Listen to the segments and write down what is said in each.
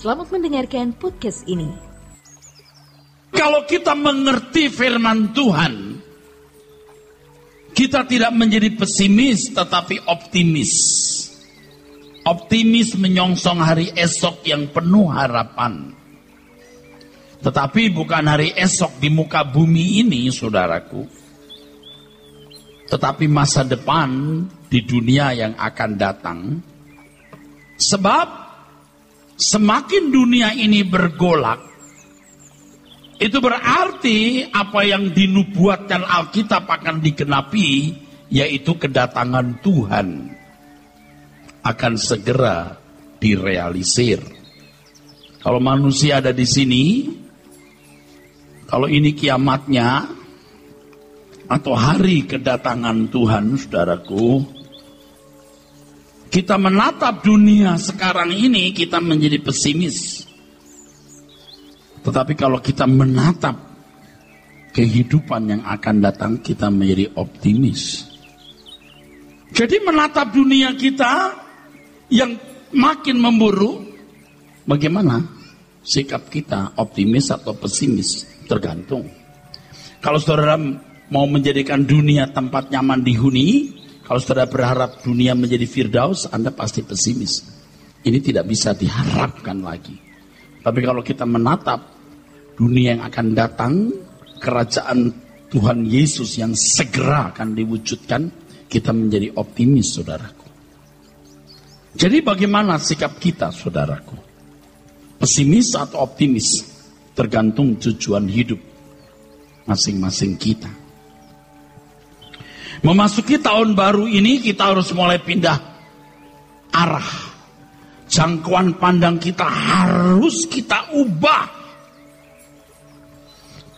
Selamat mendengarkan podcast ini. Kalau kita mengerti firman Tuhan, kita tidak menjadi pesimis tetapi optimis. Optimis menyongsong hari esok yang penuh harapan. Tetapi bukan hari esok di muka bumi ini, saudaraku. Tetapi masa depan di dunia yang akan datang. Sebab semakin dunia ini bergolak, itu berarti apa yang dinubuatkan Alkitab akan digenapi, yaitu kedatangan Tuhan akan segera direalisir. Kalau manusia ada di sini, kalau ini kiamatnya atau hari kedatangan Tuhan, saudaraku, kita menatap dunia sekarang ini, kita menjadi pesimis. Tetapi kalau kita menatap kehidupan yang akan datang, kita menjadi optimis. Jadi menatap dunia kita yang makin memburuk, bagaimana sikap kita, optimis atau pesimis? Tergantung. Kalau saudara mau menjadikan dunia tempat nyaman dihuni, kalau saudara berharap dunia menjadi Firdaus, Anda pasti pesimis. Ini tidak bisa diharapkan lagi. Tapi kalau kita menatap dunia yang akan datang, kerajaan Tuhan Yesus yang segera akan diwujudkan, kita menjadi optimis, saudaraku. Jadi bagaimana sikap kita, saudaraku? Pesimis atau optimis? Tergantung tujuan hidup masing-masing kita. Memasuki tahun baru ini kita harus mulai pindah arah. Jangkauan pandang kita harus kita ubah.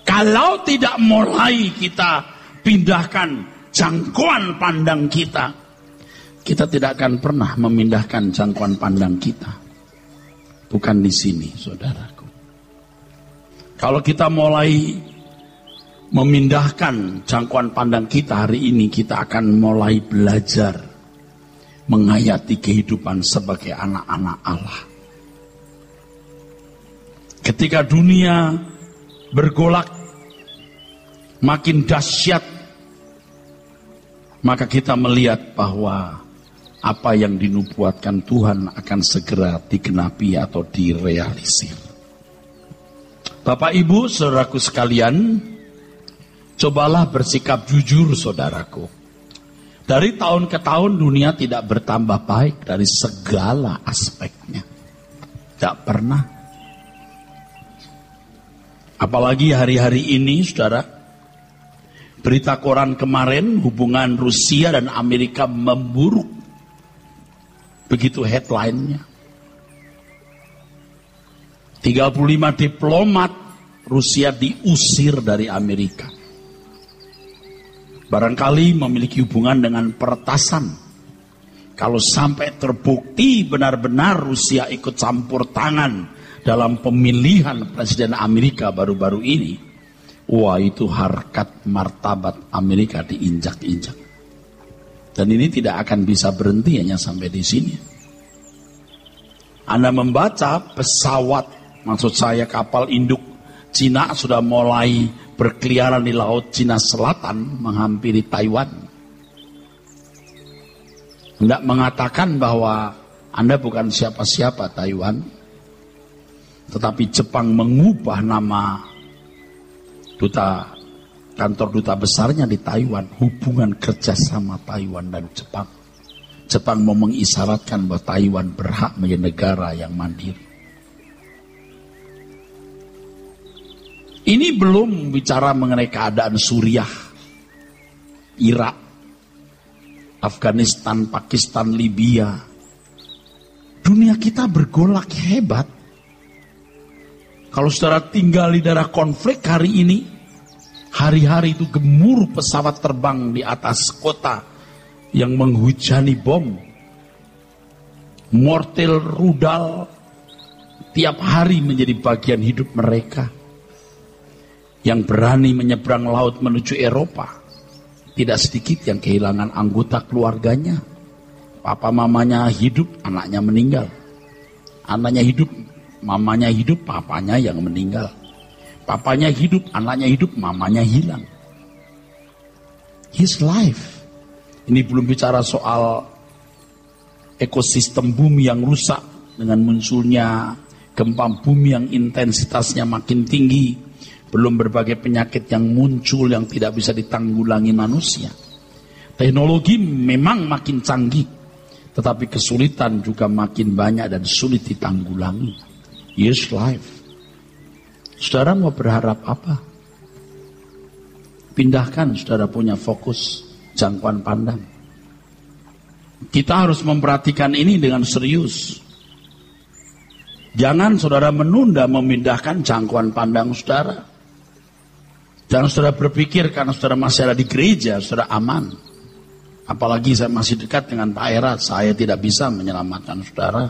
Kalau tidak mulai kita pindahkan jangkauan pandang kita, kita tidak akan pernah memindahkan jangkauan pandang kita. Bukan di sini, saudaraku. Kalau kita mulai memindahkan jangkauan pandang kita hari ini, kita akan mulai belajar menghayati kehidupan sebagai anak-anak Allah. Ketika dunia bergolak makin dahsyat, maka kita melihat bahwa apa yang dinubuatkan Tuhan akan segera digenapi atau direalisir. Bapak Ibu, saudaraku sekalian, cobalah bersikap jujur, saudaraku. Dari tahun ke tahun dunia tidak bertambah baik dari segala aspeknya. Tidak pernah. Apalagi hari-hari ini, saudara. Berita koran kemarin, hubungan Rusia dan Amerika memburuk. Begitu headline-nya. 35 diplomat Rusia diusir dari Amerika. Barangkali memiliki hubungan dengan peretasan. Kalau sampai terbukti benar-benar Rusia ikut campur tangan dalam pemilihan Presiden Amerika baru-baru ini, wah, itu harkat martabat Amerika diinjak-injak. Dan ini tidak akan bisa berhenti hanya sampai di sini. Anda membaca pesawat, maksud saya kapal induk Cina sudah mulai berkeliaran di Laut Cina Selatan menghampiri Taiwan. Hendak mengatakan bahwa Anda bukan siapa-siapa Taiwan, tetapi Jepang mengubah nama kantor duta besarnya di Taiwan, hubungan kerjasama Taiwan dan Jepang. Jepang mau mengisyaratkan bahwa Taiwan berhak menjadi negara yang mandiri. Ini belum bicara mengenai keadaan Suriah, Irak, Afghanistan, Pakistan, Libya. Dunia kita bergolak hebat. Kalau saudara tinggal di daerah konflik hari ini, hari-hari itu gemuruh pesawat terbang di atas kota yang menghujani bom, mortir, rudal, tiap hari menjadi bagian hidup mereka. Yang berani menyeberang laut menuju Eropa, tidak sedikit yang kehilangan anggota keluarganya. Papa mamanya hidup, anaknya meninggal. Anaknya hidup, mamanya hidup, papanya yang meninggal. Papanya hidup, anaknya hidup, mamanya hilang. His life. Ini belum bicara soal ekosistem bumi yang rusak dengan munculnya gempa bumi yang intensitasnya makin tinggi. Belum berbagai penyakit yang muncul yang tidak bisa ditanggulangi manusia. Teknologi memang makin canggih, tetapi kesulitan juga makin banyak dan sulit ditanggulangi. Yes, life. Saudara mau berharap apa? Pindahkan saudara punya fokus, jangkauan pandang. Kita harus memperhatikan ini dengan serius. Jangan saudara menunda memindahkan jangkauan pandang saudara. Jangan saudara berpikir karena saudara masih ada di gereja, saudara aman. Apalagi saya masih dekat dengan Pak Era, saya tidak bisa menyelamatkan saudara.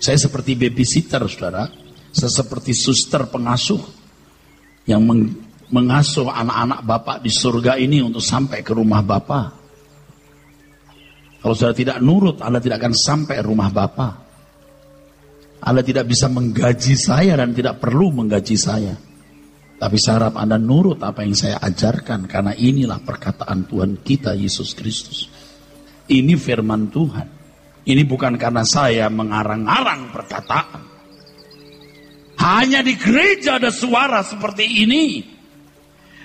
Saya seperti babysitter saudara. Saya seperti suster pengasuh yang mengasuh anak-anak Bapak di surga ini untuk sampai ke rumah Bapak. Kalau saudara tidak nurut, Anda tidak akan sampai rumah Bapak. Anda tidak bisa menggaji saya dan tidak perlu menggaji saya. Tapi saya harap Anda nurut apa yang saya ajarkan, karena inilah perkataan Tuhan kita Yesus Kristus. Ini firman Tuhan. Ini bukan karena saya mengarang-arang perkataan. Hanya di gereja ada suara seperti ini.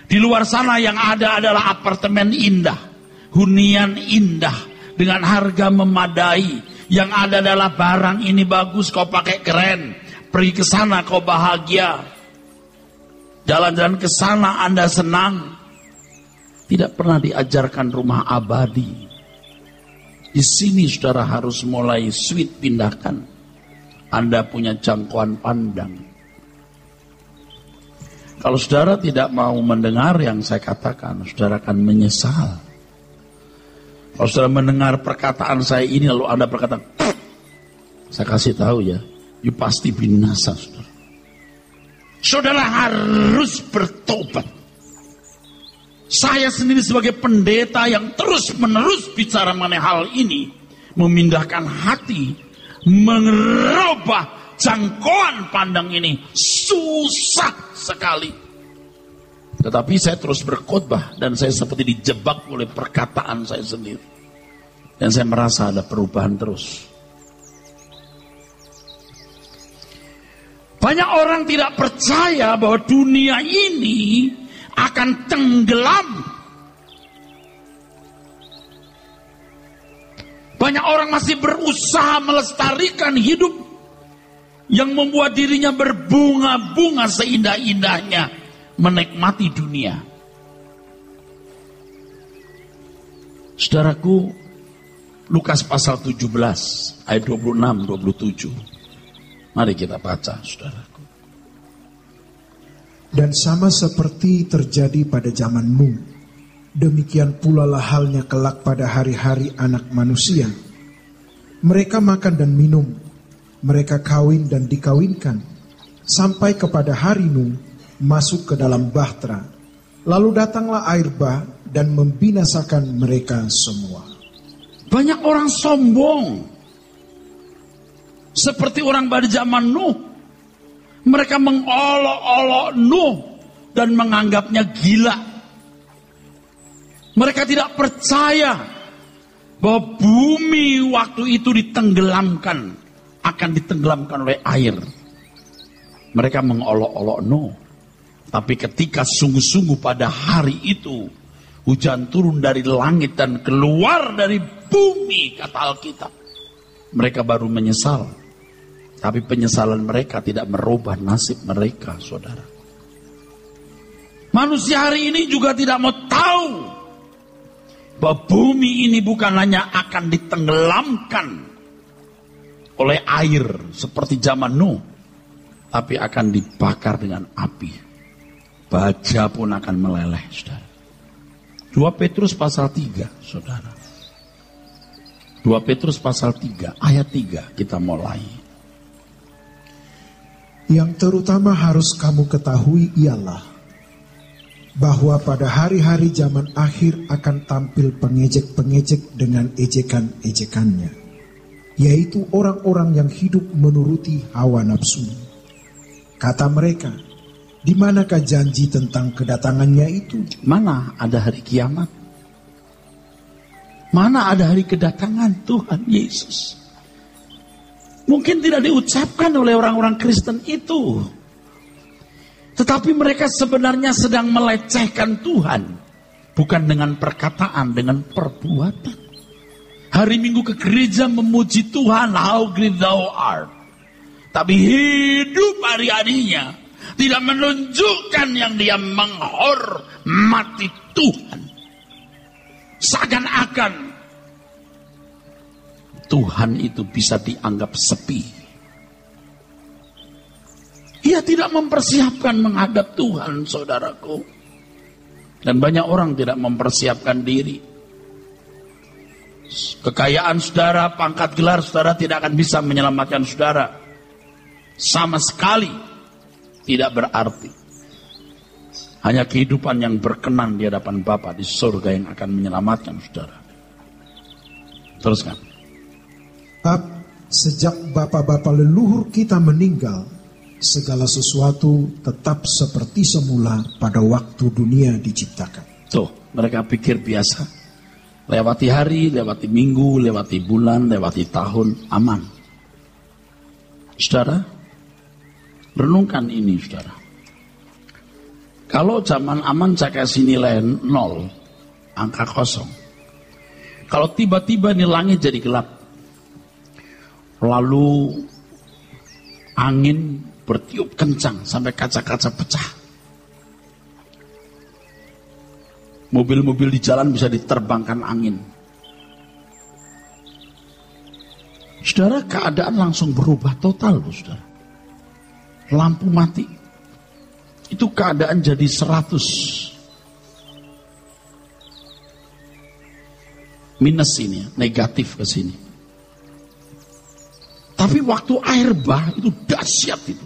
Di luar sana yang ada adalah apartemen indah, hunian indah dengan harga memadai. Yang ada adalah barang ini bagus, kau pakai keren. Pergi ke sana kau bahagia. Jalan-jalan ke sana Anda senang. Tidak pernah diajarkan rumah abadi. Di sini saudara harus mulai sweet pindahkan. Anda punya jangkauan pandang. Kalau saudara tidak mau mendengar yang saya katakan, saudara akan menyesal. Kalau saudara mendengar perkataan saya ini lalu Anda berkata, saya kasih tahu ya, you pasti binasa saudara. Saudara harus bertobat. Saya sendiri sebagai pendeta yang terus-menerus bicara mengenai hal ini, memindahkan hati, merubah jangkauan pandang ini susah sekali. Tetapi saya terus berkhotbah dan saya seperti dijebak oleh perkataan saya sendiri. Dan saya merasa ada perubahan terus. Banyak orang tidak percaya bahwa dunia ini akan tenggelam. Banyak orang masih berusaha melestarikan hidup yang membuat dirinya berbunga-bunga seindah-indahnya menikmati dunia. Saudaraku, Lukas pasal 17 ayat 26-27. Mari kita baca, saudaraku. Dan sama seperti terjadi pada zaman Nuh, demikian pula lah halnya kelak pada hari-hari anak manusia. Mereka makan dan minum, mereka kawin dan dikawinkan, sampai kepada hari Nuh masuk ke dalam bahtera. Lalu datanglah air bah dan membinasakan mereka semua. Banyak orang sombong. Seperti orang pada zaman Nuh. Mereka mengolok-olok Nuh dan menganggapnya gila. Mereka tidak percaya bahwa bumi waktu itu ditenggelamkan, akan ditenggelamkan oleh air. Mereka mengolok-olok Nuh. Tapi ketika sungguh-sungguh pada hari itu hujan turun dari langit dan keluar dari bumi, kata Alkitab, mereka baru menyesal. Tapi penyesalan mereka tidak merubah nasib mereka, saudara. Manusia hari ini juga tidak mau tahu bahwa bumi ini bukan hanya akan ditenggelamkan oleh air seperti zaman Nuh, tapi akan dibakar dengan api. Baja pun akan meleleh, saudara. 2 Petrus pasal 3, saudara. 2 Petrus pasal 3, ayat 3 kita mulai. Yang terutama harus kamu ketahui ialah bahwa pada hari-hari zaman akhir akan tampil pengejek-pengejek dengan ejekan-ejekannya. yaitu orang-orang yang hidup menuruti hawa nafsu. Kata mereka, di manakah janji tentang kedatangannya itu? Mana ada hari kiamat? Mana ada hari kedatangan Tuhan Yesus? Mungkin tidak diucapkan oleh orang-orang Kristen itu. Tetapi mereka sebenarnya sedang melecehkan Tuhan. Bukan dengan perkataan, dengan perbuatan. Hari Minggu ke gereja memuji Tuhan, how great thou art. Tapi hidup hari-harinya tidak menunjukkan yang dia menghormati Tuhan. Seakan-akan Tuhan itu bisa dianggap sepi. Ia tidak mempersiapkan menghadap Tuhan, saudaraku. Dan banyak orang tidak mempersiapkan diri. Kekayaan saudara, pangkat gelar saudara tidak akan bisa menyelamatkan saudara. Sama sekali tidak berarti. Hanya kehidupan yang berkenan di hadapan Bapa di surga yang akan menyelamatkan saudara. Teruskan. Sejak bapak-bapak leluhur kita meninggal, segala sesuatu tetap seperti semula pada waktu dunia diciptakan. Tuh, mereka pikir biasa. Lewati hari, lewati minggu, lewati bulan, lewati tahun, aman. Saudara, renungkan ini saudara. Kalau zaman aman saya kasih nilai 0, angka kosong. Kalau tiba-tiba nih langit jadi gelap, lalu angin bertiup kencang sampai kaca-kaca pecah. Mobil-mobil di jalan bisa diterbangkan angin. Saudara, keadaan langsung berubah total loh saudara. Lampu mati. Itu keadaan jadi 100. Minus ini, negatif ke sini. Tapi waktu air bah itu dahsyat itu.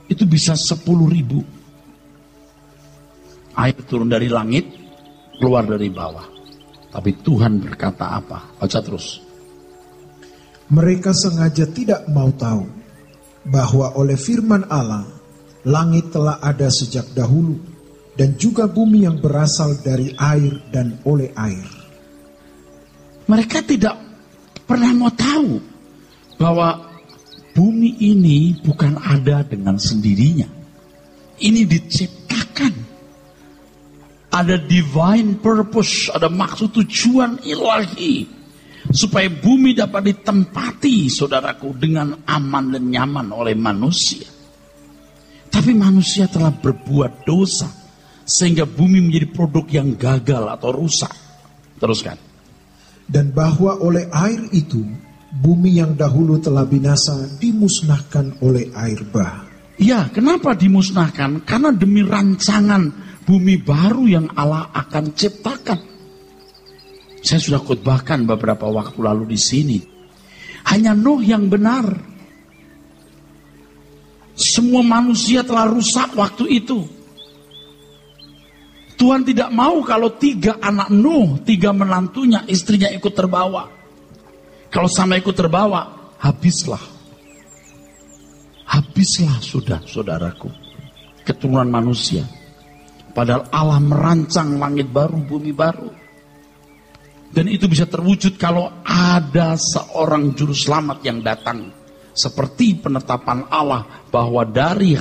Itu bisa 10.000. Air turun dari langit, keluar dari bawah. Tapi Tuhan berkata apa? Baca terus. Mereka sengaja tidak mau tahu bahwa oleh firman Allah, langit telah ada sejak dahulu, dan juga bumi yang berasal dari air dan oleh air. Mereka tidak pernah mau tahu bahwa bumi ini bukan ada dengan sendirinya. Ini diciptakan. Ada divine purpose, ada maksud tujuan ilahi. Supaya bumi dapat ditempati, saudaraku, dengan aman dan nyaman oleh manusia. Tapi manusia telah berbuat dosa, sehingga bumi menjadi produk yang gagal atau rusak. Teruskan. Dan bahwa oleh air itu, bumi yang dahulu telah binasa dimusnahkan oleh air bah. Ya, kenapa dimusnahkan? Karena demi rancangan bumi baru yang Allah akan ciptakan. Saya sudah khotbahkan beberapa waktu lalu di sini. Hanya Nuh yang benar. Semua manusia telah rusak waktu itu. Tuhan tidak mau kalau 3 anak Nuh, 3 menantunya, istrinya ikut terbawa. Kalau sama ikut terbawa, habislah. Habislah sudah, saudaraku. Keturunan manusia. Padahal Allah merancang langit baru, bumi baru. Dan itu bisa terwujud kalau ada seorang juru selamat yang datang. Seperti penetapan Allah bahwa dari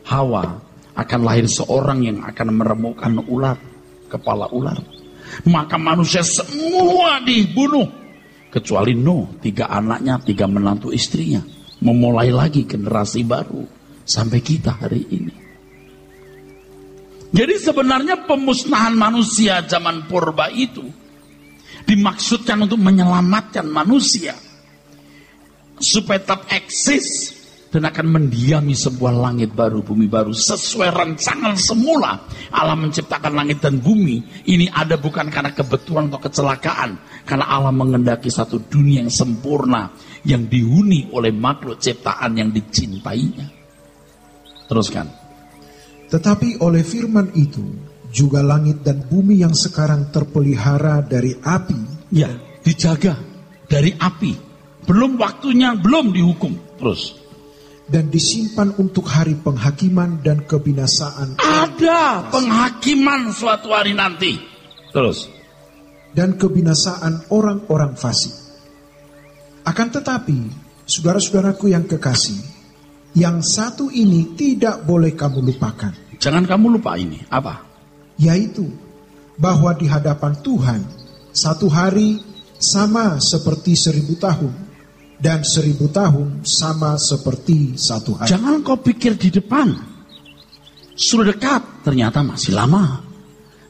Hawa akan lahir seorang yang akan meremukkan ular, kepala ular. Maka manusia semua dibunuh. Kecuali Nuh, 3 anaknya, 3 menantu istrinya. Memulai lagi generasi baru. Sampai kita hari ini. Jadi sebenarnya pemusnahan manusia zaman purba itu dimaksudkan untuk menyelamatkan manusia. Supaya tetap eksis dan akan mendiami sebuah langit baru, bumi baru. Sesuai rancangan semula Allah menciptakan langit dan bumi. Ini ada bukan karena kebetulan atau kecelakaan. Karena Allah mengendaki satu dunia yang sempurna, yang dihuni oleh makhluk ciptaan yang dicintainya. Teruskan. Tetapi oleh firman itu, juga langit dan bumi yang sekarang terpelihara dari api. Ya, dijaga dari api. belum waktunya, belum dihukum. Terus. Dan disimpan untuk hari penghakiman dan kebinasaan. Ada penghakiman suatu hari nanti. Terus. Dan kebinasaan orang-orang fasik. Akan tetapi, saudara-saudaraku yang kekasih, yang satu ini tidak boleh kamu lupakan. Jangan kamu lupa ini. Apa? Yaitu, bahwa di hadapan Tuhan, satu hari sama seperti 1000 tahun. Dan 1000 tahun sama seperti satu hari. Jangan kau pikir di depan sudah dekat, ternyata masih lama.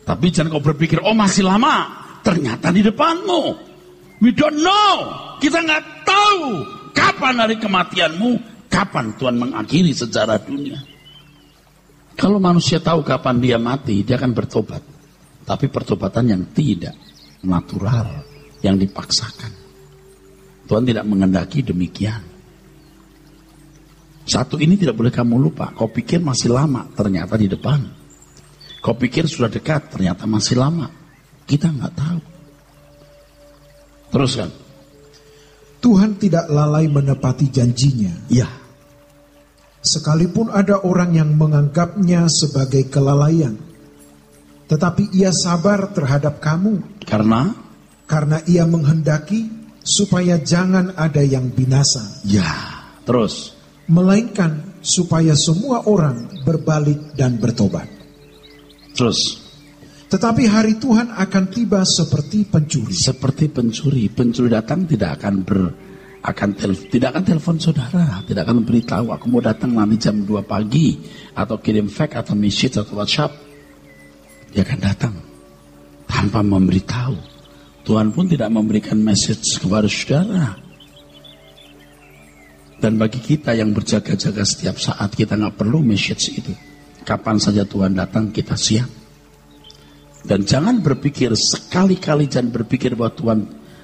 Tapi jangan kau berpikir, oh masih lama, ternyata di depanmu. We don't know. Kita nggak tahu kapan hari kematianmu, kapan Tuhan mengakhiri sejarah dunia. Kalau manusia tahu kapan dia mati, dia akan bertobat. Tapi pertobatan yang tidak natural, yang dipaksakan. Tuhan tidak mengendaki demikian. Satu ini tidak boleh kamu lupa. Kau pikir masih lama, ternyata di depan. Kau pikir sudah dekat, ternyata masih lama. Kita nggak tahu. Teruskan. Tuhan tidak lalai menepati janjinya. Ya. Sekalipun ada orang yang menganggapnya sebagai kelalaian, tetapi ia sabar terhadap kamu. Karena ia menghendaki supaya jangan ada yang binasa. Ya, terus. Melainkan supaya semua orang berbalik dan bertobat. Terus. Tetapi hari Tuhan akan tiba seperti pencuri. Seperti pencuri. Pencuri datang tidak akan telepon saudara, tidak akan beritahu aku mau datang nanti jam 2 pagi atau kirim fax atau message atau WhatsApp. Dia akan datang tanpa memberitahu. Tuhan pun tidak memberikan message kepada saudara. Dan bagi kita yang berjaga-jaga setiap saat, kita nggak perlu message itu. Kapan saja Tuhan datang, kita siap. Dan jangan berpikir, sekali-kali jangan berpikir bahwa Tuhan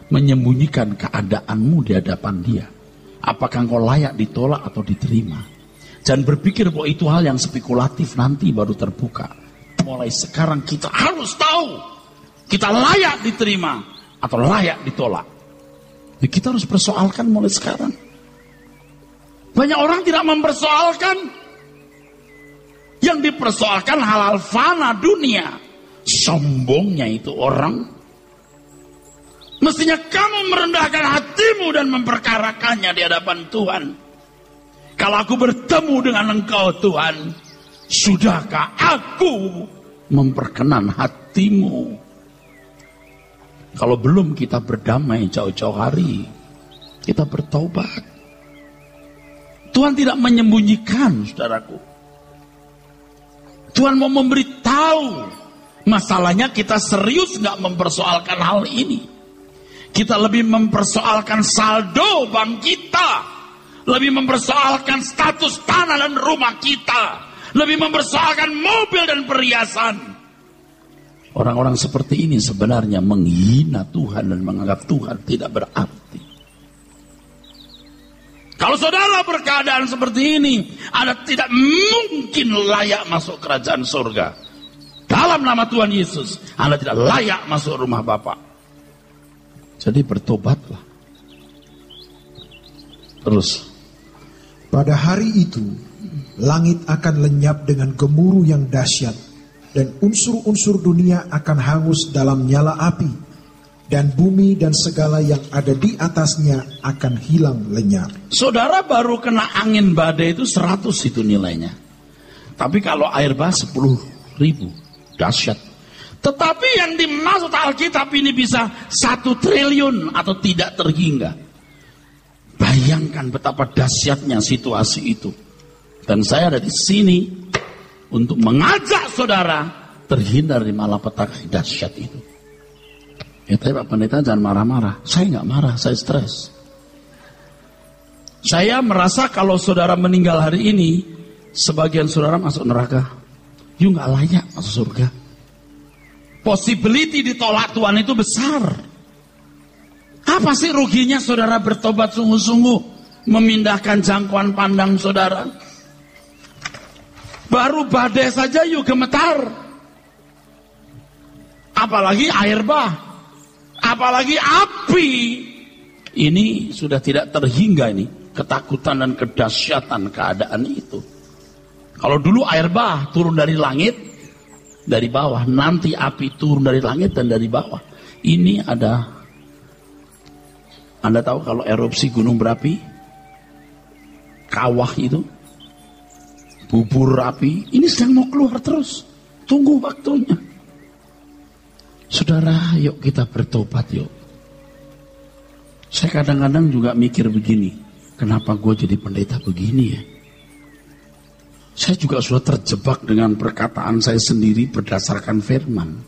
menyembunyikan keadaanmu di hadapan Dia. Apakah engkau layak ditolak atau diterima? Jangan berpikir bahwa itu hal yang spekulatif, nanti baru terbuka. Mulai sekarang kita harus tahu kita layak diterima atau layak ditolak. Jadi kita harus persoalkan mulai sekarang. Banyak orang tidak mempersoalkan. Yang dipersoalkan hal-hal fana dunia. Sombongnya itu orang. Mestinya kamu merendahkan hatimu dan memperkarakannya di hadapan Tuhan. Kalau aku bertemu dengan Engkau Tuhan, sudahkah aku memperkenan hatimu? Kalau belum, kita berdamai jauh-jauh hari. Kita bertobat. Tuhan tidak menyembunyikan, saudaraku. Tuhan mau memberitahu. Masalahnya kita serius gak mempersoalkan hal ini. Kita lebih mempersoalkan saldo bank kita. Lebih mempersoalkan status tanah dan rumah kita. Lebih mempersoalkan mobil dan perhiasan. Orang-orang seperti ini sebenarnya menghina Tuhan dan menganggap Tuhan tidak berarti. Kalau saudara berkeadaan seperti ini, Anda tidak mungkin layak masuk kerajaan surga. Dalam nama Tuhan Yesus, Anda tidak layak masuk rumah Bapa. Jadi bertobatlah. Terus. Pada hari itu, langit akan lenyap dengan gemuruh yang dahsyat. Dan unsur-unsur dunia akan hangus dalam nyala api. Dan bumi dan segala yang ada di atasnya akan hilang lenyap. Saudara baru kena angin badai itu 100 itu nilainya. Tapi kalau air bah 10.000. Dahsyat. Tetapi yang dimaksud Alkitab ini bisa 1 triliun atau tidak terhingga. Bayangkan betapa dahsyatnya situasi itu. Dan saya ada di sini untuk mengajak saudara terhindar di malapetaka dahsyat itu. Ya tapi Pak Pendeta jangan marah-marah. Saya nggak marah, saya stres. Saya merasa kalau saudara meninggal hari ini, sebagian saudara masuk neraka. You nggak layak masuk surga. Possibility ditolak Tuhan itu besar. Apa sih ruginya saudara bertobat sungguh-sungguh, memindahkan jangkauan pandang saudara? Baru badai saja yuk gemetar. Apalagi air bah. Apalagi api. Ini sudah tidak terhingga ini, ketakutan dan kedahsyatan keadaan itu. Kalau dulu air bah turun dari langit, dari bawah, nanti api turun dari langit dan dari bawah. Ini ada, Anda tahu kalau erupsi gunung berapi, kawah itu, bubur api, ini sedang mau keluar terus. Tunggu waktunya. Saudara, yuk kita bertobat yuk. Saya kadang-kadang juga mikir begini, kenapa gue jadi pendeta begini ya? Saya juga sudah terjebak dengan perkataan saya sendiri berdasarkan firman.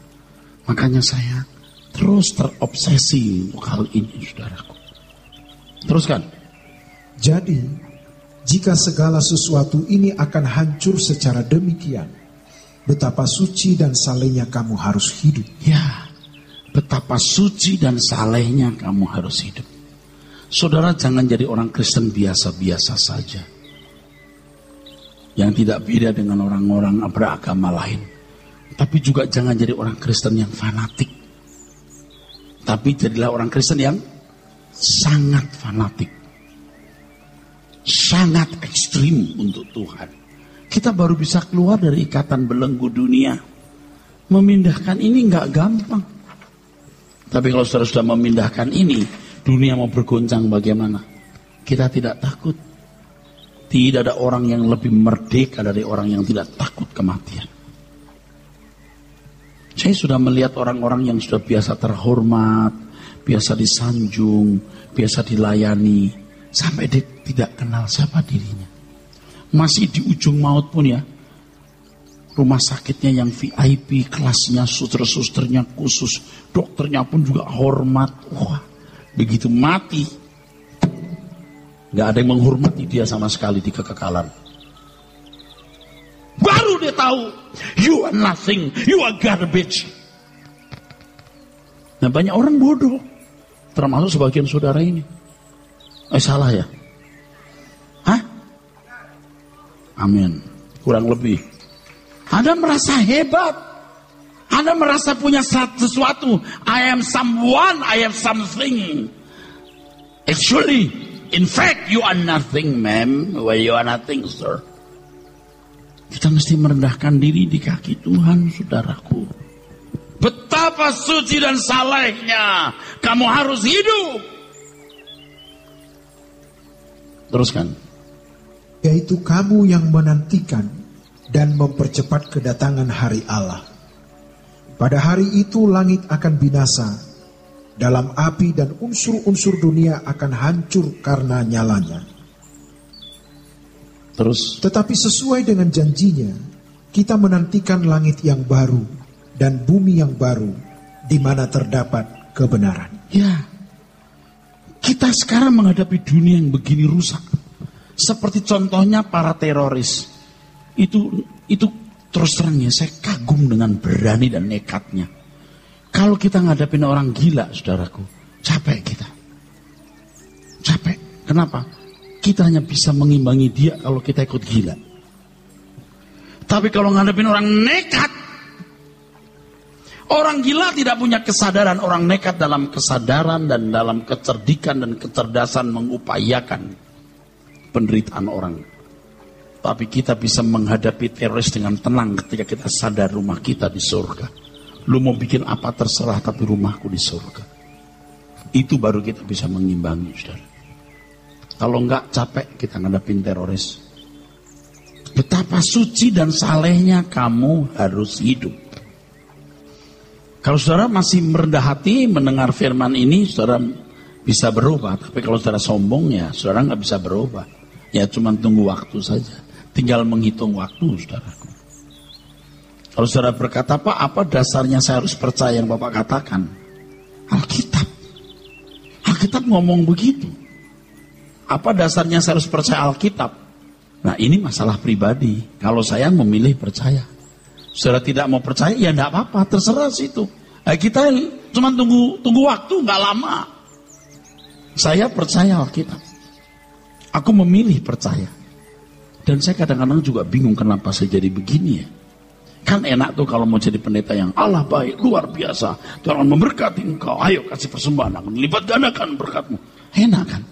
Makanya saya terus terobsesi untuk hal ini, saudaraku. Teruskan. Jadi, jika segala sesuatu ini akan hancur secara demikian, betapa suci dan salehnya kamu harus hidup. Ya, betapa suci dan salehnya kamu harus hidup. Saudara, jangan jadi orang Kristen biasa-biasa saja, yang tidak beda dengan orang-orang beragama lain. Tapi juga jangan jadi orang Kristen yang fanatik. Tapi jadilah orang Kristen yang sangat fanatik, sangat ekstrim untuk Tuhan. Kita baru bisa keluar dari ikatan belenggu dunia. Memindahkan ini nggak gampang. Tapi kalau saudara sudah memindahkan ini, dunia mau bergoncang bagaimana? Kita tidak takut. Tidak ada orang yang lebih merdeka dari orang yang tidak takut kematian. Saya sudah melihat orang-orang yang sudah biasa terhormat, biasa disanjung, biasa dilayani, sampai dia tidak kenal siapa dirinya. Masih di ujung maut pun ya, rumah sakitnya yang VIP, kelasnya suster-susternya khusus, dokternya pun juga hormat. Wah, begitu mati, gak ada yang menghormati dia sama sekali di kekekalan. Baru dia tahu, you are nothing, you are garbage. Nah, banyak orang bodoh, termasuk sebagian saudara ini. Salah ya? Hah? Amin. Kurang lebih. Anda merasa hebat, Anda merasa punya sesuatu. I am someone, I am something. Actually, in fact, you are nothing, ma'am. Well, you are nothing, sir. Kita mesti merendahkan diri di kaki Tuhan, saudaraku. Betapa suci dan salehnya kamu harus hidup. Teruskan. Yaitu kamu yang menantikan dan mempercepat kedatangan hari Allah. Pada hari itu langit akan binasa, dalam api dan unsur-unsur dunia akan hancur karena nyalanya. Terus. Tetapi sesuai dengan janjinya, kita menantikan langit yang baru dan bumi yang baru, di mana terdapat kebenaran. Ya, kita sekarang menghadapi dunia yang begini rusak. Seperti contohnya para teroris. Itu terus terang ya, saya kagum dengan berani dan nekatnya. Kalau kita ngadapin orang gila, saudaraku, capek kita. Capek. Kenapa? Kita hanya bisa mengimbangi dia kalau kita ikut gila. Tapi kalau ngadepin orang nekat, orang gila tidak punya kesadaran. Orang nekat dalam kesadaran dan dalam kecerdikan dan kecerdasan mengupayakan penderitaan orang. Tapi kita bisa menghadapi teroris dengan tenang ketika kita sadar rumah kita di surga. Lu mau bikin apa terserah, tapi rumahku di surga. Itu baru kita bisa mengimbangi, saudara. Kalau enggak capek kita ngadepin teroris. Betapa suci dan salehnya kamu harus hidup. Kalau saudara masih merendah hati mendengar firman ini, saudara bisa berubah. Tapi kalau saudara sombong ya, saudara nggak bisa berubah. Ya cuma tunggu waktu saja. Tinggal menghitung waktu, saudaraku. Kalau saudara berkata, Pak, apa dasarnya saya harus percaya yang Bapak katakan? Alkitab. Alkitab ngomong begitu. Apa dasarnya saya harus percaya Alkitab? Nah, ini masalah pribadi. Kalau saya memilih percaya. Saudara tidak mau percaya, ya enggak apa-apa, terserah situ. Kita cuma tunggu waktu, enggak lama. Saya percaya Alkitab. Aku memilih percaya. Dan saya kadang-kadang juga bingung kenapa saya jadi begini ya. Kan enak tuh kalau mau jadi pendeta yang Allah baik, luar biasa. Tuhan memberkati engkau, ayo kasih persembahan, lipat gandakan berkatmu. Enak kan?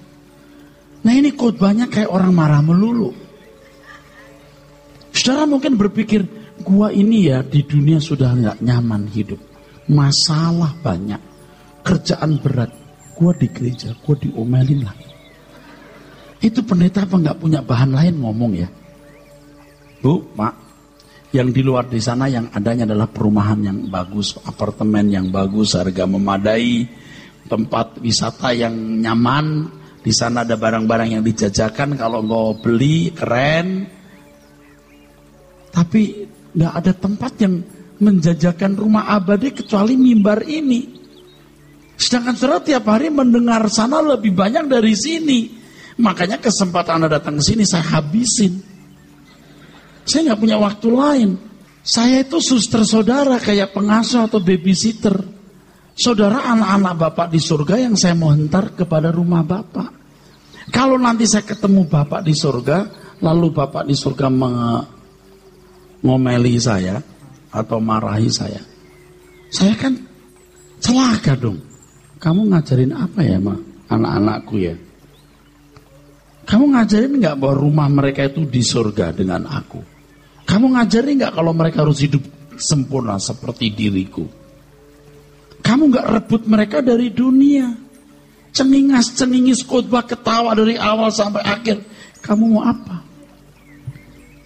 Nah ini khotbahnya kayak orang marah melulu. Saudara mungkin berpikir, gua ini ya di dunia sudah gak nyaman hidup. Masalah banyak, kerjaan berat. Gua di gereja, gua diomelin lagi. Itu pendeta apa gak punya bahan lain ngomong ya? Bu, Pak, yang di luar di sana yang adanya adalah perumahan yang bagus, apartemen yang bagus, harga memadai, tempat wisata yang nyaman, di sana ada barang-barang yang dijajakan, kalau mau beli keren. Tapi nggak ada tempat yang menjajakan rumah abadi kecuali mimbar ini. Sedangkan saudara tiap hari mendengar sana lebih banyak dari sini. Makanya kesempatan Anda datang ke sini saya habisin. Saya nggak punya waktu lain. Saya itu suster saudara kayak pengasuh atau babysitter. Saudara anak-anak Bapak di surga yang saya mau hantar kepada rumah Bapak. Kalau nanti saya ketemu Bapak di surga, lalu Bapak di surga ngomeli saya atau marahi saya kan celaka dong. Kamu ngajarin apa ya anak-anakku ya? Kamu ngajarin nggak bahwa rumah mereka itu di surga dengan aku? Kamu ngajarin nggak kalau mereka harus hidup sempurna seperti diriku? Kamu nggak rebut mereka dari dunia? Cengingas-cengingis khotbah ketawa dari awal sampai akhir. Kamu mau apa?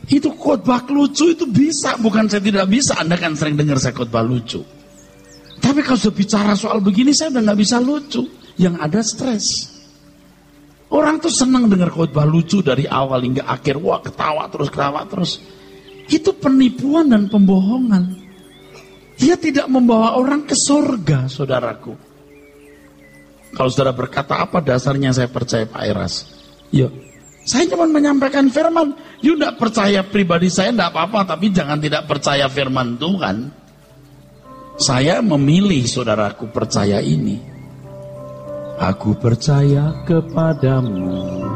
Itu khotbah lucu itu bisa, bukan saya tidak bisa. Anda kan sering dengar saya khotbah lucu. Tapi kalau sudah bicara soal begini saya udah nggak bisa lucu. Yang ada stres. Orang tuh senang dengar khotbah lucu dari awal hingga akhir. Wah ketawa terus. Itu penipuan dan pembohongan. Dia tidak membawa orang ke surga, saudaraku. Kalau saudara berkata apa dasarnya saya percaya Pak Eras? Ya, saya cuma menyampaikan firman. You tidak percaya pribadi saya tidak apa-apa, tapi jangan tidak percaya firman Tuhan. Saya memilih saudaraku percaya ini. Aku percaya kepadamu,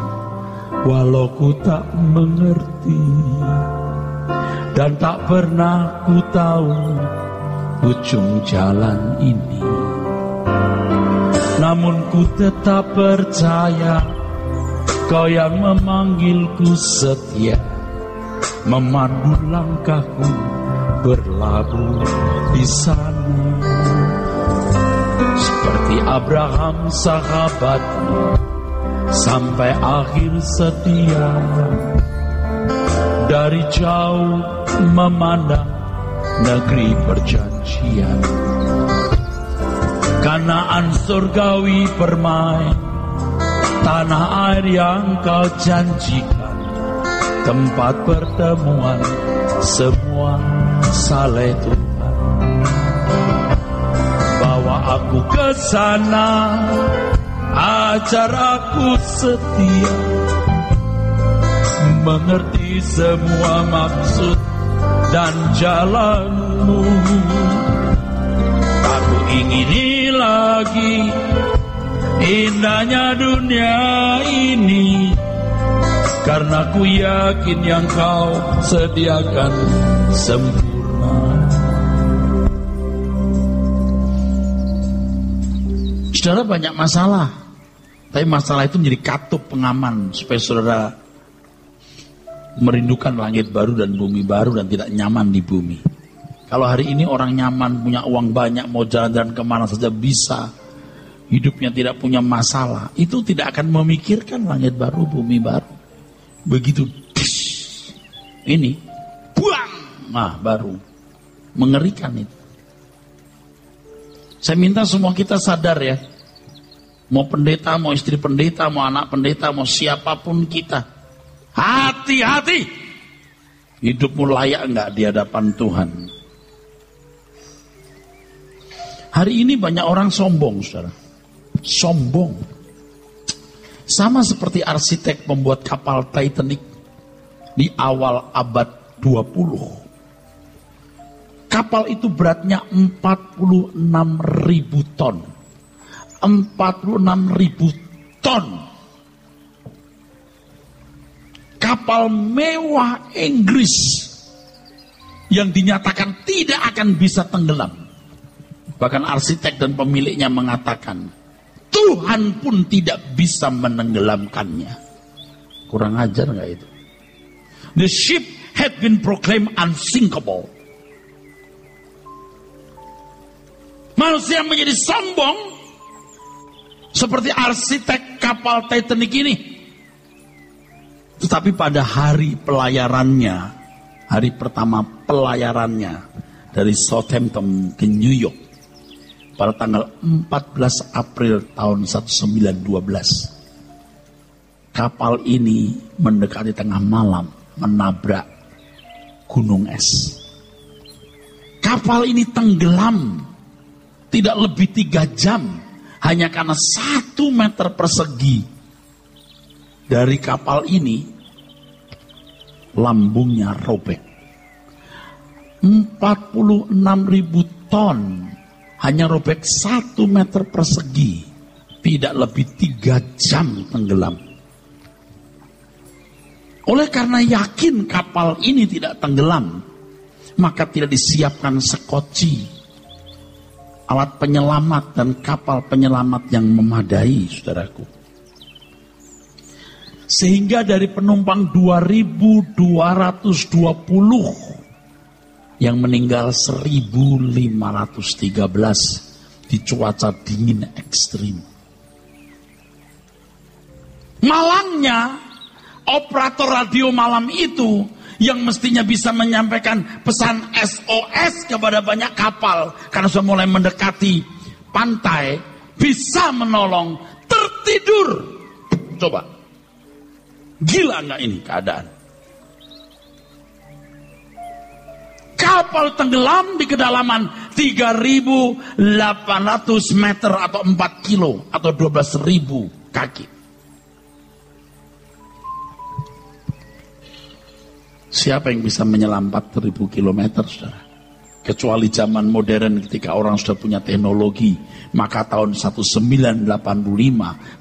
walau ku tak mengerti, dan tak pernah ku tahu ujung jalan ini. Namun ku tetap percaya Kau yang memanggilku setia, memandu langkahku berlabuh di sana. Seperti Abraham sahabatmu, sampai akhir setia. Dari jauh memandang negeri perjanjian, Kanaan surgawi permai, tanah air yang kau janjikan, tempat pertemuan semua saleh Tuhan. Bawa aku ke sana, ajar aku setia, mengerti semua maksud dan jalanmu. Aku ingini lagi indahnya dunia ini, karena ku yakin yang kau sediakan sempurna. Saudara banyak masalah, tapi masalah itu menjadi katup pengaman supaya saudara merindukan langit baru dan bumi baru dan tidak nyaman di bumi. Kalau hari ini orang nyaman, punya uang banyak, mau jalan-jalan kemana saja bisa, hidupnya tidak punya masalah, itu tidak akan memikirkan langit baru, bumi baru. Begitu ini buang, nah baru mengerikan itu. Saya minta semua kita sadar ya, mau pendeta, mau istri pendeta, mau anak pendeta, mau siapapun kita, hati-hati, hidupmu layak enggak di hadapan Tuhan. Hari ini banyak orang sombong, saudara. Sombong. Sama seperti arsitek pembuat kapal Titanic di awal abad 20. Kapal itu beratnya 46.000 ton. 46.000 ton. Kapal mewah Inggris yang dinyatakan tidak akan bisa tenggelam. Bahkan arsitek dan pemiliknya mengatakan, Tuhan pun tidak bisa menenggelamkannya. Kurang ajar nggak itu? The ship had been proclaimed unsinkable. Manusia menjadi sombong seperti arsitek kapal Titanic ini. Tetapi pada hari pelayarannya, hari pertama pelayarannya dari Southampton ke New York pada tanggal 14 April tahun 1912, kapal ini mendekati tengah malam menabrak gunung es. Kapal ini tenggelam tidak lebih 3 jam hanya karena 1 meter persegi dari kapal ini lambungnya robek. 46.000 ton hanya robek 1 meter persegi, tidak lebih 3 jam tenggelam. Oleh karena yakin kapal ini tidak tenggelam, maka tidak disiapkan sekoci, alat penyelamat dan kapal penyelamat yang memadai, saudaraku. Sehingga dari penumpang 2.220 yang meninggal 1.513 di cuaca dingin ekstrim. Malangnya, operator radio malam itu yang mestinya bisa menyampaikan pesan SOS kepada banyak kapal karena sudah mulai mendekati pantai, bisa menolong, tertidur. Coba, gila nggak ini keadaan? Kapal tenggelam di kedalaman 3.800 meter atau 4 kilo atau 12.000 kaki. Siapa yang bisa menyelam 4.000 kilometer, saudara? Kecuali zaman modern ketika orang sudah punya teknologi. Maka tahun 1985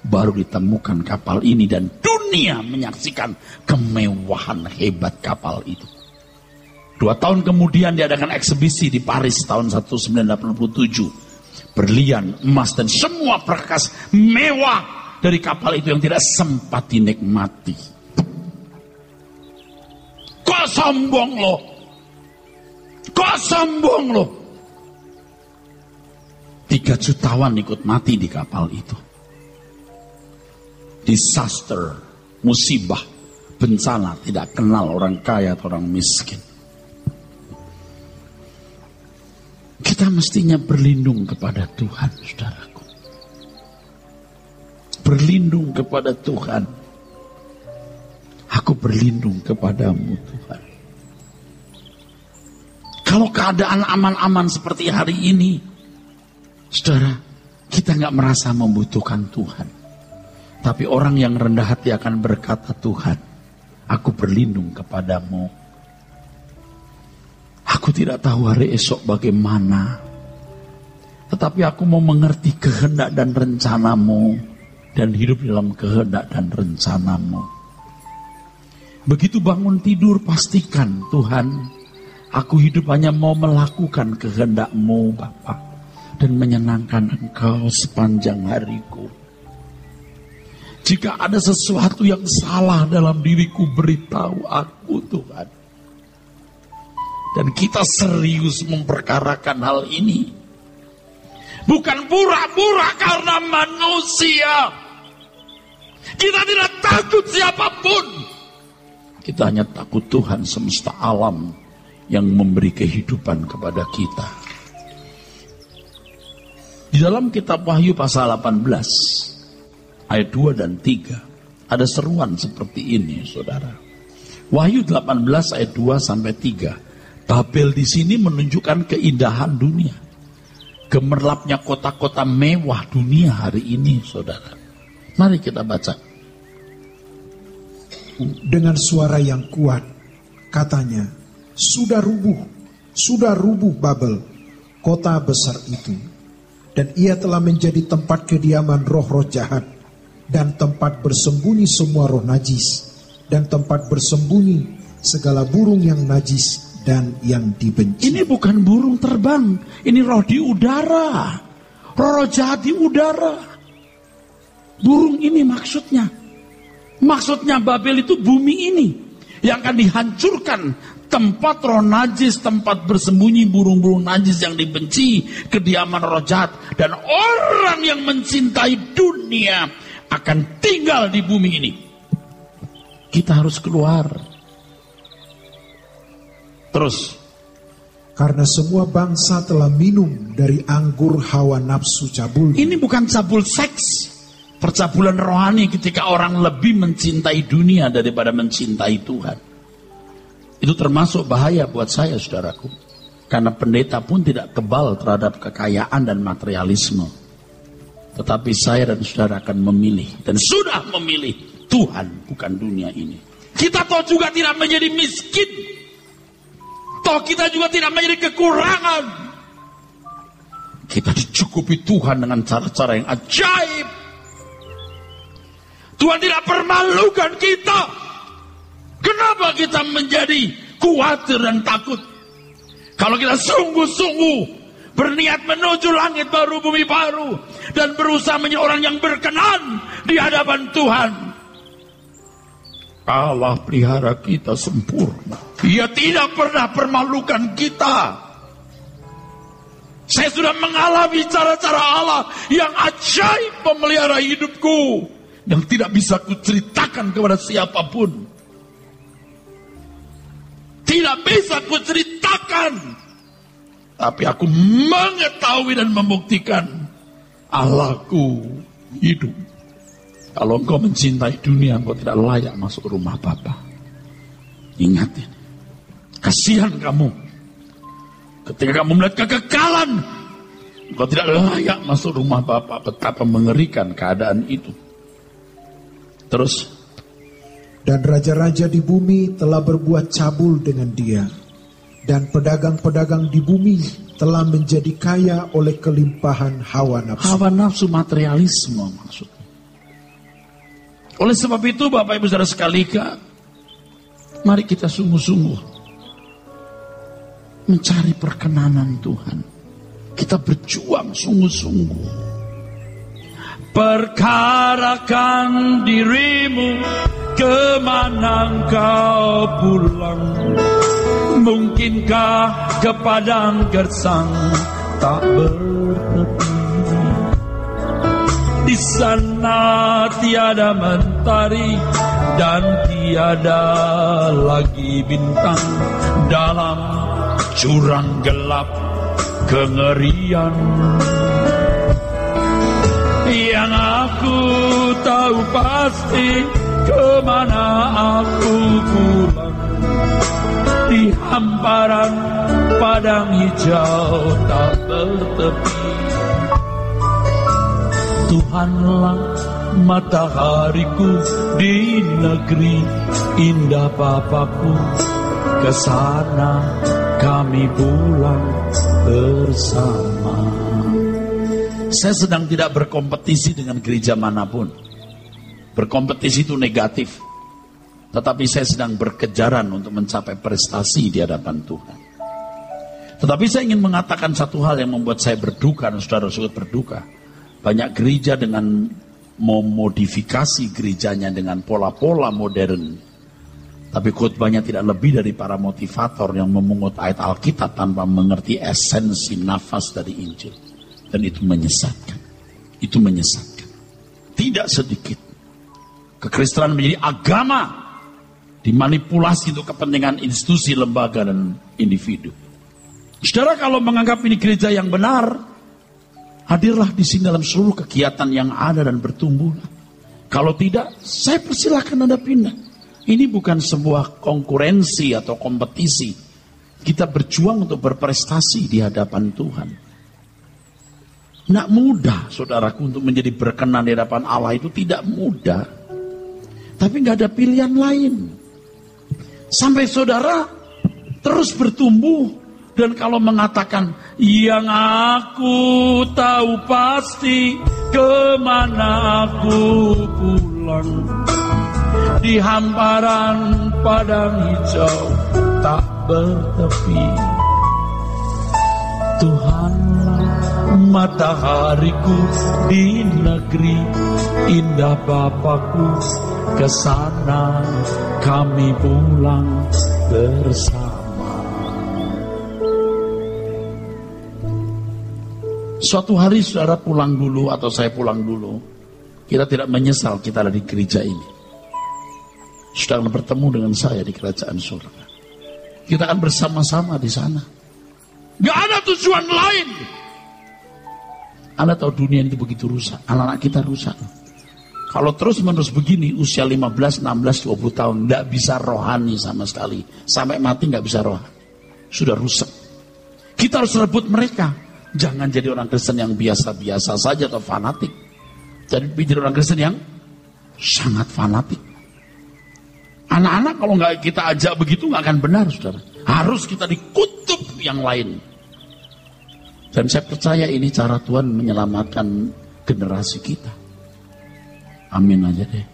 baru ditemukan kapal ini dan dunia menyaksikan kemewahan hebat kapal itu. 2 tahun kemudian diadakan eksebisi di Paris tahun 1987. Berlian, emas dan semua perkas mewah dari kapal itu yang tidak sempat dinikmati. Kok sombong loh? Kok sombong loh? 3 jutawan ikut mati di kapal itu. Disaster, musibah, bencana tidak kenal orang kaya atau orang miskin. Kita mestinya berlindung kepada Tuhan, saudaraku. Berlindung kepada Tuhan. Aku berlindung kepadamu, Tuhan. Kalau keadaan aman-aman seperti hari ini, saudara, kita nggak merasa membutuhkan Tuhan. Tapi orang yang rendah hati akan berkata, Tuhan, aku berlindung kepadamu. Aku tidak tahu hari esok bagaimana. Tetapi aku mau mengerti kehendak dan rencanamu. Dan hidup dalam kehendak dan rencanamu. Begitu bangun tidur, pastikan, Tuhan, aku hidup hanya mau melakukan kehendak-Mu, Bapa, dan menyenangkan Engkau sepanjang hariku. Jika ada sesuatu yang salah dalam diriku, beritahu aku, Tuhan. Dan kita serius memperkarakan hal ini. Bukan pura-pura karena manusia. Kita tidak takut siapapun. Kita hanya takut Tuhan semesta alam yang memberi kehidupan kepada kita. Di dalam kitab Wahyu pasal 18 ayat 2 dan 3 ada seruan seperti ini, saudara. Wahyu 18 ayat 2 sampai 3. Babel di sini menunjukkan keindahan dunia. Gemerlapnya kota-kota mewah dunia hari ini, saudara. Mari kita baca. Dengan suara yang kuat, katanya, sudah rubuh Babel, kota besar itu. Dan ia telah menjadi tempat kediaman roh-roh jahat, dan tempat bersembunyi semua roh najis, dan tempat bersembunyi segala burung yang najis dan yang dibenci. Ini bukan burung terbang, ini roh di udara, roh jahat di udara. Burung ini maksudnya. Maksudnya Babel itu bumi ini yang akan dihancurkan. Tempat roh najis, tempat bersembunyi burung-burung najis yang dibenci, kediaman roh jahat. Dan orang yang mencintai dunia akan tinggal di bumi ini. Kita harus keluar. Terus. Karena semua bangsa telah minum dari anggur hawa nafsu cabul. Ini bukan cabul seks. Percabulan rohani ketika orang lebih mencintai dunia daripada mencintai Tuhan. Itu termasuk bahaya buat saya, saudaraku. Karena pendeta pun tidak kebal terhadap kekayaan dan materialisme. Tetapi saya dan saudara akan memilih. Dan sudah memilih Tuhan, bukan dunia ini. Kita toh juga tidak menjadi miskin. Toh kita juga tidak menjadi kekurangan. Kita dicukupi Tuhan dengan cara-cara yang ajaib. Tuhan tidak permalukan kita. Kenapa kita menjadi khawatir dan takut? Kalau kita sungguh-sungguh berniat menuju langit baru, bumi baru, dan berusaha menjadi orang yang berkenan di hadapan Tuhan, Allah pelihara kita sempurna. Dia tidak pernah permalukan kita. Saya sudah mengalami cara-cara Allah yang ajaib memelihara hidupku, yang tidak bisa kuceritakan kepada siapapun. Tidak bisa kuceritakan. Tapi aku mengetahui dan membuktikan Allahku hidup. Kalau engkau mencintai dunia, engkau tidak layak masuk rumah Bapa. Ingat ini. Kasihan kamu. Ketika kamu melihat kekekalan, engkau tidak layak masuk rumah Bapa. Betapa mengerikan keadaan itu. Terus. Dan raja-raja di bumi telah berbuat cabul dengan dia. Dan pedagang-pedagang di bumi telah menjadi kaya oleh kelimpahan hawa nafsu. Hawa nafsu materialisme maksudnya. Oleh sebab itu Bapak Ibu Saudara sekalian, mari kita sungguh-sungguh mencari perkenanan Tuhan. Kita berjuang sungguh-sungguh. Perkarakan dirimu, kemana engkau pulang? Mungkinkah ke padang gersang tak bertepi? Di sana tiada mentari dan tiada lagi bintang. Dalam jurang gelap kengerian. Yang aku tahu pasti, kemana aku pulang. Di hamparan padang hijau tak bertepi. Tuhanlah matahariku di negeri indah Bapakku. Ke sana kami pulang bersama. Saya sedang tidak berkompetisi dengan gereja manapun. Berkompetisi itu negatif. Tetapi saya sedang berkejaran untuk mencapai prestasi di hadapan Tuhan. Tetapi saya ingin mengatakan satu hal yang membuat saya berduka dan saudara-saudara berduka. Banyak gereja dengan memodifikasi gerejanya dengan pola-pola modern. Tapi khotbahnya tidak lebih dari para motivator yang memungut ayat Alkitab tanpa mengerti esensi nafas dari Injil. Dan itu menyesatkan. Itu menyesatkan. Tidak sedikit. Kekristenan menjadi agama. Dimanipulasi untuk kepentingan institusi, lembaga, dan individu. Saudara, kalau menganggap ini gereja yang benar, hadirlah di sini dalam seluruh kegiatan yang ada dan bertumbuhlah. Kalau tidak, saya persilahkan Anda pindah. Ini bukan sebuah konkurensi atau kompetisi. Kita berjuang untuk berprestasi di hadapan Tuhan. Tidak mudah, saudaraku, untuk menjadi berkenan di hadapan Allah itu tidak mudah. Tapi nggak ada pilihan lain. Sampai saudara terus bertumbuh. Dan kalau mengatakan, yang aku tahu pasti, kemana aku pulang. Di hamparan padang hijau tak bertepi. Tuhanlah matahariku di negeri Indah Bapakku, ke sana kami pulang bersama. Suatu hari saudara pulang dulu atau saya pulang dulu, kita tidak menyesal kita ada di gereja ini. Sudah bertemu dengan saya di kerajaan surga. Kita akan bersama-sama di sana. Gak ada tujuan lain. Anda tahu dunia ini begitu rusak. Anak-anak kita rusak. Kalau terus-menerus begini, usia 15, 16, 20 tahun, gak bisa rohani sama sekali. Sampai mati gak bisa rohani. Sudah rusak. Kita harus rebut mereka. Jangan jadi orang Kristen yang biasa-biasa saja atau fanatik. Jadi orang Kristen yang sangat fanatik. Anak-anak kalau nggak kita ajak begitu nggak akan benar, saudara. Harus kita dikutub yang lain. Dan saya percaya ini cara Tuhan menyelamatkan generasi kita. Amin aja deh.